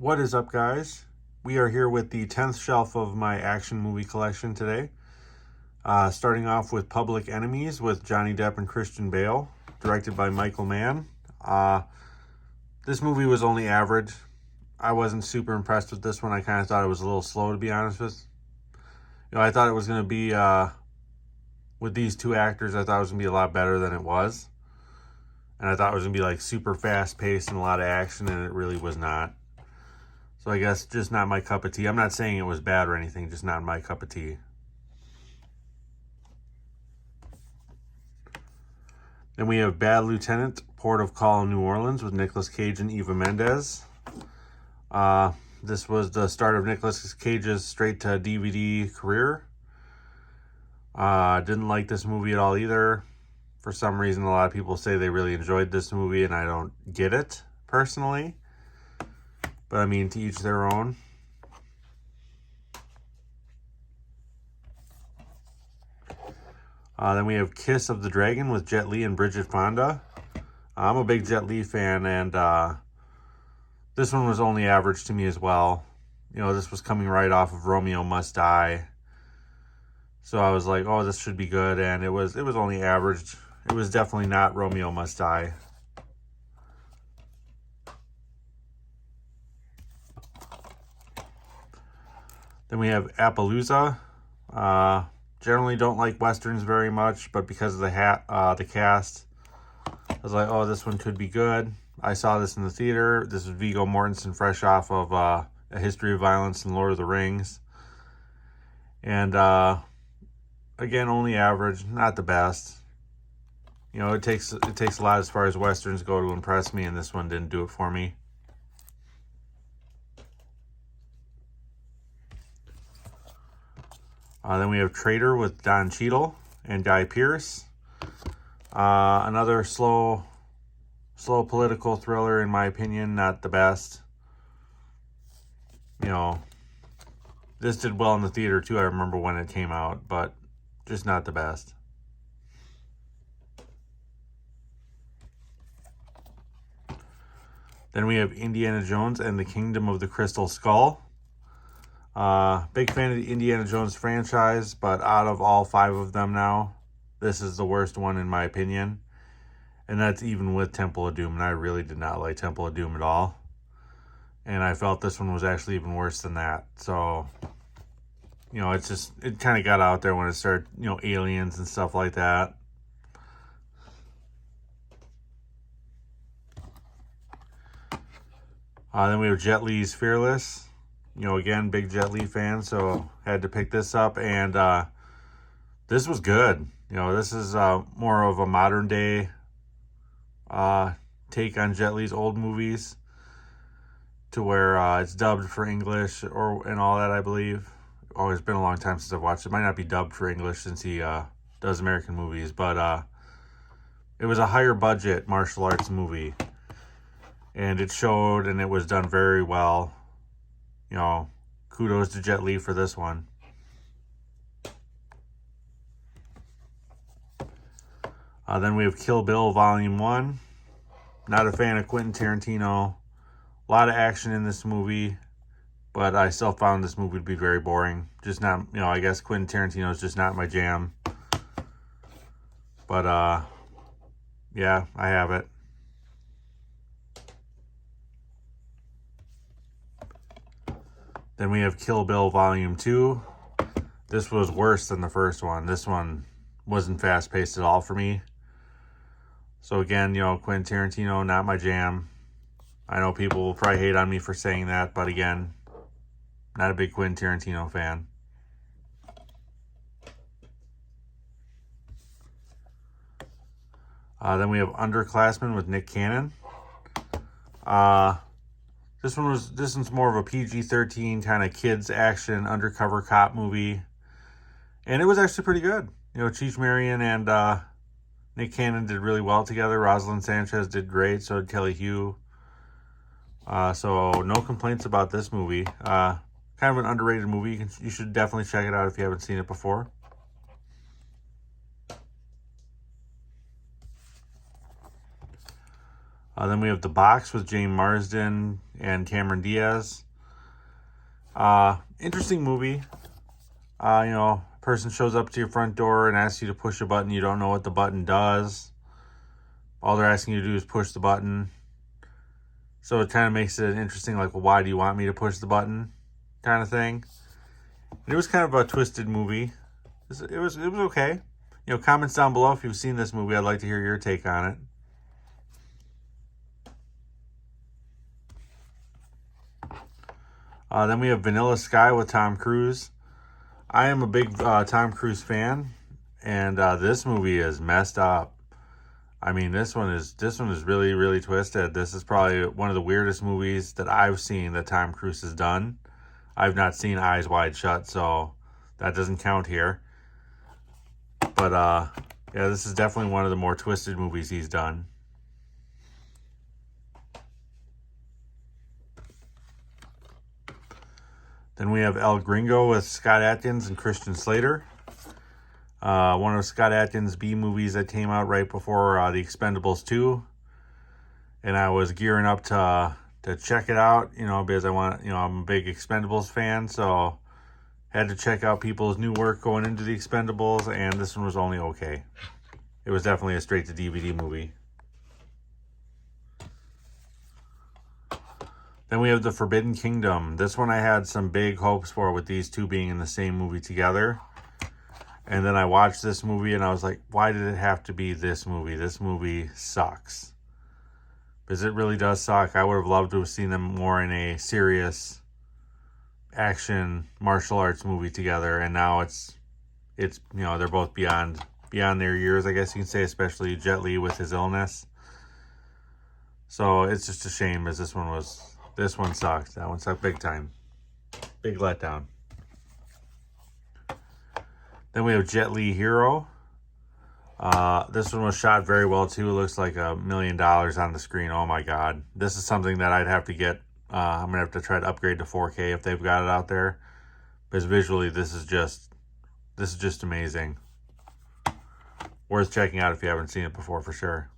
What is up, guys? We are here with the 10th shelf of my action movie collection today. Starting off with Public Enemies with Johnny Depp and Christian Bale, directed by Michael Mann. This movie was only average. I wasn't super impressed with this one. I kind of thought it was a little slow, to be honest with you. I thought it was going to be, with these two actors, I thought it was going to be a lot better than it was. And I thought it was going to be like super fast paced and a lot of action, and it really was not. So I guess just not my cup of tea. I'm not saying it was bad or anything, just not my cup of tea. Then we have Bad Lieutenant, Port of Call in New Orleans with Nicolas Cage and Eva Mendes. This was the start of Nicolas Cage's straight-to-DVD career. Didn't like this movie at all either. For some reason, a lot of people say they really enjoyed this movie, and I don't get it, personally. But I mean, to each their own. Then we have Kiss of the Dragon with Jet Li and Bridget Fonda. I'm a big Jet Li fan, and this one was only average to me as well. You know, this was coming right off of Romeo Must Die. So I was like, oh, this should be good, and it was only average. It was definitely not Romeo Must Die. Then we have Appaloosa. Generally don't like Westerns very much, but because of the cast, I was like, oh, this one could be good. I saw this in the theater. This is Viggo Mortensen, fresh off of A History of Violence and Lord of the Rings. And again, only average, not the best. You know, it takes a lot as far as Westerns go to impress me, and this one didn't do it for me. Then we have Traitor with Don Cheadle and Guy Pearce. Another slow political thriller, in my opinion, not the best. You know, this did well in the theater too, I remember when it came out, but just not the best. Then we have Indiana Jones and the Kingdom of the Crystal Skull. Big fan of the Indiana Jones franchise, but out of all 5 of them now, this is the worst one in my opinion. And that's even with Temple of Doom, and I really did not like Temple of Doom at all. And I felt this one was actually even worse than that. So, you know, it kind of got out there when it started, you know, aliens and stuff like that. Then we have Jet Li's Fearless. You know, again, big Jet Li fan, so had to pick this up. And this was good. You know, this is more of a modern day take on Jet Li's old movies, to where it's dubbed for English and all that, I believe. Oh, it's been a long time since I've watched it. It might not be dubbed for English since he does American movies, but it was a higher budget martial arts movie. And it showed, and it was done very well. You know, kudos to Jet Li for this one. Then we have Kill Bill Volume 1. Not a fan of Quentin Tarantino. A lot of action in this movie, but I still found this movie to be very boring. Just not, you know, I guess Quentin Tarantino is just not my jam. But, yeah, I have it. Then we have Kill Bill Volume 2. This was worse than the first one. This one wasn't fast-paced at all for me. So again, you know, Quentin Tarantino, not my jam. I know people will probably hate on me for saying that, but again, not a big Quentin Tarantino fan. Then we have Underclassmen with Nick Cannon. This one's more of a PG-13 kind of kids action undercover cop movie, and it was actually pretty good. You know, Cheech Marin and Nick Cannon did really well together. Rosalind Sanchez did great. So did Kelly Hu. So no complaints about this movie. Kind of an underrated movie. You should definitely check it out if you haven't seen it before. Then we have The Box with James Marsden and Cameron Diaz. Interesting movie. A person shows up to your front door and asks you to push a button. You don't know what the button does. All they're asking you to do is push the button. So it kind of makes it interesting, like, well, why do you want me to push the button? Kind of thing. And it was kind of a twisted movie. It was okay. Comments down below if you've seen this movie. I'd like to hear your take on it. Then we have Vanilla Sky with Tom Cruise. I am a big Tom Cruise fan, and this movie is messed up. I mean, this one is really, really twisted. This is probably one of the weirdest movies that I've seen that Tom Cruise has done. I've not seen Eyes Wide Shut, so that doesn't count here. But yeah, this is definitely one of the more twisted movies he's done. Then we have El Gringo with Scott Adkins and Christian Slater. One of Scott Adkins' B movies that came out right before The Expendables 2. And I was gearing up to check it out, because I'm a big Expendables fan, so had to check out people's new work going into The Expendables, and this one was only okay. It was definitely a straight-to-DVD movie. Then we have The Forbidden Kingdom. This one I had some big hopes for with these two being in the same movie together. And then I watched this movie and I was like, why did it have to be this movie? This movie sucks. Because it really does suck. I would have loved to have seen them more in a serious action martial arts movie together. And now it's they're both beyond their years, I guess you can say, especially Jet Li with his illness. So it's just a shame, as this one sucked. That one sucked big time. Big letdown. Then we have Jet Li Hero. This one was shot very well too. It looks like $1 million on the screen. Oh my god. This is something that I'd have to get. I'm going to have to try to upgrade to 4K if they've got it out there. Because visually this is just amazing. Worth checking out if you haven't seen it before, for sure.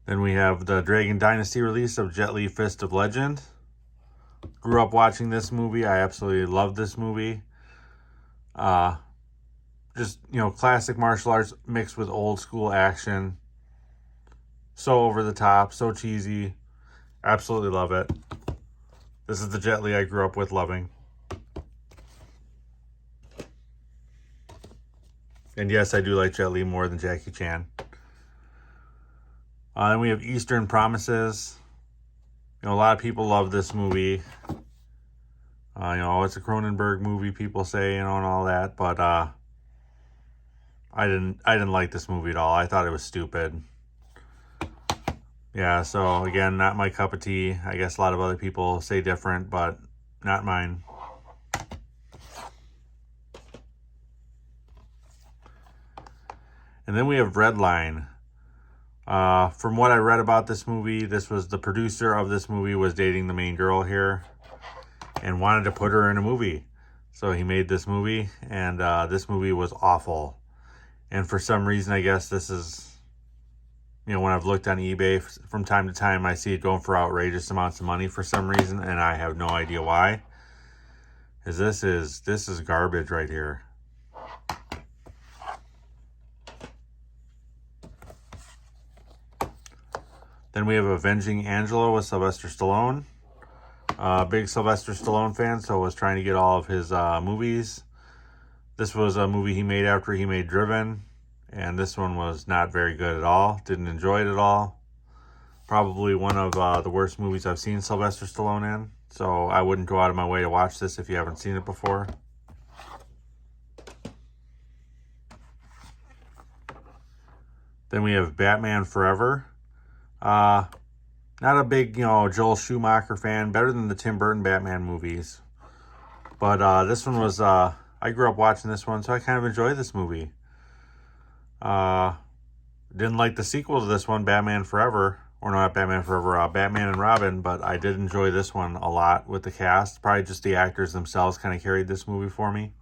Then we have the Dragon Dynasty release of Jet Li Fist of Legend. Grew up watching this movie. I absolutely love this movie. Just, classic martial arts mixed with old school action. So over the top, so cheesy. Absolutely love it. This is the Jet Li I grew up with loving. And yes, I do like Jet Li more than Jackie Chan. Then we have Eastern Promises. A lot of people love this movie. It's a Cronenberg movie, people say, and all that. But I didn't like this movie at all. I thought it was stupid. Yeah, so again, not my cup of tea. I guess a lot of other people say different, but not mine. And then we have Redline. From what I read about this movie, this was the producer of this movie was dating the main girl here and wanted to put her in a movie. So he made this movie, and this movie was awful. And for some reason, I guess this is, when I've looked on eBay from time to time, I see it going for outrageous amounts of money for some reason, and I have no idea why. Because this is garbage right here. Then we have Avenging Angela with Sylvester Stallone. Big Sylvester Stallone fan, so was trying to get all of his movies. This was a movie he made after he made Driven, and this one was not very good at all. Didn't enjoy it at all. Probably one of the worst movies I've seen Sylvester Stallone in, so I wouldn't go out of my way to watch this if you haven't seen it before. Then we have Batman Forever. Not a big, Joel Schumacher fan. Better than the Tim Burton Batman movies. But this one was, I grew up watching this one, so I kind of enjoyed this movie. Didn't like the sequel to this one, Batman Forever. Or not Batman Forever, Batman and Robin. But I did enjoy this one a lot with the cast. Probably just the actors themselves kind of carried this movie for me.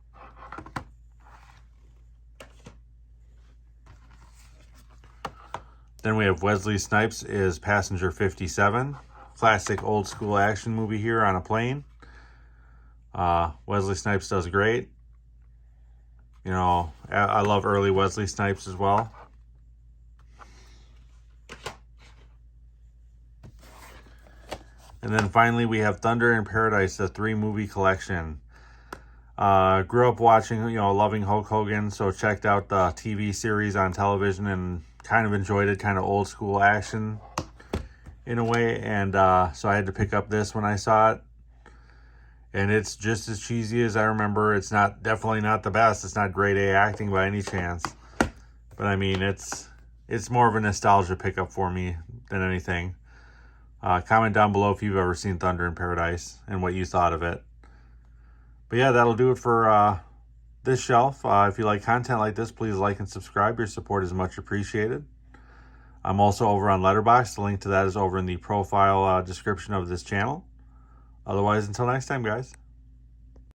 Then we have Wesley Snipes is Passenger 57. Classic old school action movie here on a plane. Wesley Snipes does great. You know, I love early Wesley Snipes as well. And then finally we have Thunder in Paradise, the 3-movie collection. Grew up watching, you know, loving Hulk Hogan, so checked out the TV series on television and kind of enjoyed it, kind of old school action in a way. And so I had to pick up this when I saw it. And it's just as cheesy as I remember. It's definitely not the best. It's not grade A acting by any chance. But I mean, it's more of a nostalgia pickup for me than anything. Comment down below if you've ever seen Thunder in Paradise and what you thought of it. But yeah, that'll do it for this shelf. If you like content like this, please like and subscribe. Your support is much appreciated. I'm also over on Letterboxd. The link to that is over in the profile description of this channel. Otherwise, until next time, guys.